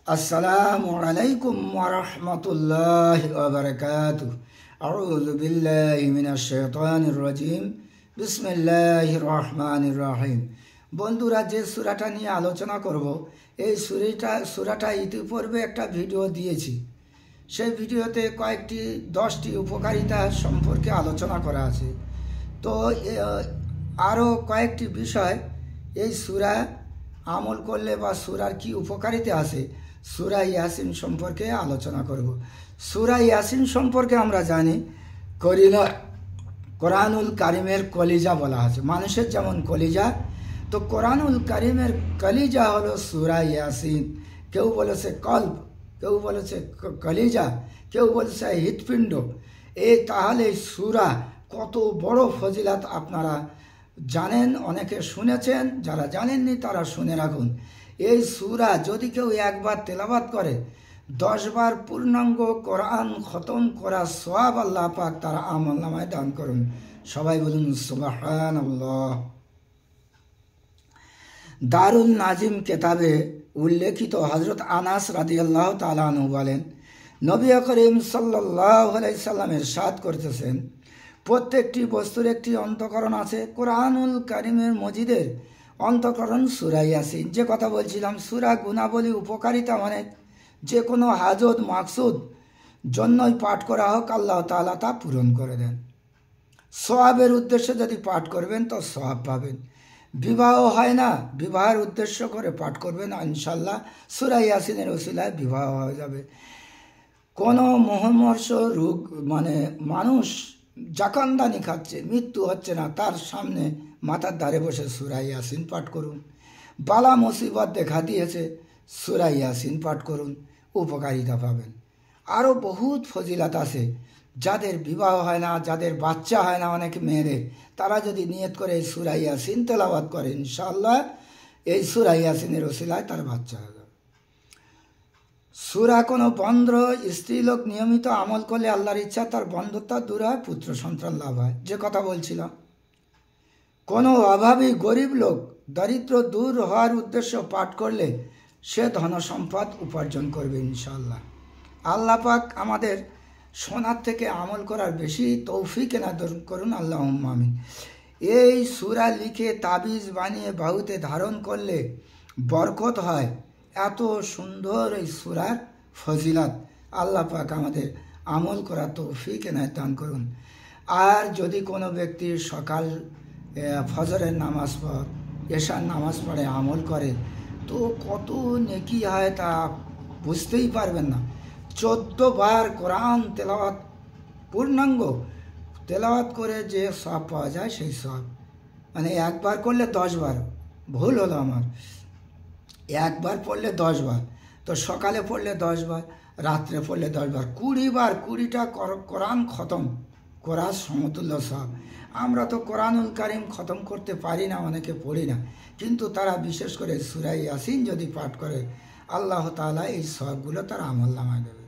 আসসালামু আলাইকুম ওয়া রাহমাতুল্লাহি ওয়া বারাকাতুহু। আউযু বিল্লাহি মিনাশ শাইতানির রাজিম। বিসমিল্লাহির রহমানির রহিম। বন্ধুরা, যে সূরাটা নিয়ে আলোচনা করব, এই সূরাটা ইতিপূর্বে একটা ভিডিও দিয়েছি। সেই ভিডিওতে কয়েকটি 10টি উপকারিতা সম্পর্কে আলোচনা করা আছে। তো আরও কয়েকটি বিষয় এই সূরা আমল করলে বা সূরার কি উপকারিতা আছে, সূরা ইয়াসিন সম্পর্কে আলোচনা করব। সূরা ইয়াসিন সম্পর্কে আমরা জানি কোরআনুল কারিমের কলিজা বলা আছে। মানুষের যেমন কলিজা, তো কোরআনুল কারিমের কলিজা হলো সূরা ইয়াসিন। কেউ বলেছে কল্ব, কেউ বলেছে কলিজা, কেউ বলেছে হৃৎপিণ্ড। তাহলে সূরা কত বড় ফজিলাত আপনারা জানেন, অনেকে শুনেছেন, যারা জানেননি তারা শুনে রাখুন। এই সূরা যদি কেউ একবার তেলাওয়াত করে, 10 বার পূর্ণাঙ্গ কোরআন খতম করা সওয়াব আল্লাহ পাক তার আমলনামায় দান করুন। সবাই বলুন সুবহানাল্লাহ। দারুল নাজিম কেতাবে উল্লেখিত হযরত আনাস রাদিয়াল্লাহু তাআলা আনহু বলেন, নবী করিম সাল্লাল্লাহু আলাইহি সাল্লাম ইরশাদ করতেছেন, প্রত্যেকটি বস্তুর একটি অন্তঃকরণ আছে। কোরআনুল কারিমের মজিদের অন্তঃকরণ সূরা ইয়াসিন। যে কথা বলছিলাম, সূরা গুণাবলী উপকারিতা মানে যে কোনো হাজত মাকসুদ জন্যই পাঠ করা হোক, আল্লাহ তাআলা তা পূরণ করে দেন। সওয়াবের উদ্দেশ্যে যদি পাঠ করবেন তো সওয়াব পাবেন। বিবাহ হয় না, বিবাহের উদ্দেশ্য করে পাঠ করবেন, ইনশাল্লাহ সূরা ইয়াসিনের ওসিলায় বিবাহ হয়ে যাবে। কোনো মহামর্ষ রোগ মানে মানুষ জাকান্দানি খাচ্ছে, মৃত্যু হচ্ছে না, তার সামনে মাথার ধারে বসে সূরা ইয়াসিন পাঠ করুন। বালা মুসিবত দেখা দিয়েছে, সূরা ইয়াসিন পাঠ করুন, উপকারিতা পাবেন। আরও বহুত ফজিলাত আছে। যাদের বিবাহ হয় না, যাদের বাচ্চা হয় না, অনেক মেয়েদের, তারা যদি নিয়ত করে এই সূরা ইয়াসিন তেলাওয়াত করে, ইনশাআল্লাহ এই সূরা ইয়াসিনের ওসিলায় তার বাচ্চা হবে। সূরা কোনো বন্ধ স্ত্রীলোক নিয়মিত আমল করলে আল্লাহর ইচ্ছা তার বন্ধুত্ব দূর হয়, পুত্র সন্তান লাভ হয়। যে কথা বলছিলাম, কোনো অভাবী গরিব লোক দরিদ্র দূর হওয়ার উদ্দেশ্য পাঠ করলে সে ধনসম্পদ উপার্জন করবে ইনশাআল্লাহ। আল্লাহ পাক আমাদের শোনার থেকে আমল করার বেশি তৌফিক এনায়েত করুন, আল্লাহুম্মা আমিন। এই সূরা লিখে তাবিজ বানিয়ে বাহুতে ধারণ করলে বরকত হয়। এত সুন্দর এই সূরার ফজিলাত, আল্লাহ পাক আমাদের আমল করার তৌফিক এনায়েত দান করুন। আর যদি কোনো ব্যক্তি সকাল ফজরের নামাজ পড়ে, এশার নামাজ পড়ে আমল করে, তো কত নেকি হয় তা বুঝতেই পারবেন না। 14 বার কোরআন তেলাওয়াত, পূর্ণাঙ্গ তেলাওয়াত করে যে সওয়াব পাওয়া যায়, সেই সওয়াব মানে একবার করলে 10 বার, ভুল হলো আমার, একবার পড়লে 10 বার, তো সকালে পড়লে 10 বার, রাত্রে পড়লে 10 বার, 20 বার 20টা কোরআন খতম করার সমতুল্য সওয়াব। আমরা তো কোরআনুল কারিম খতম করতে পারি না, অনেকে পড়ি না, কিন্তু তারা বিশেষ করে সূরা ইয়াসিন যদি পাঠ করে, আল্লাহ তাআলা এই সওয়াবগুলো তার আমলনামায় দেবে।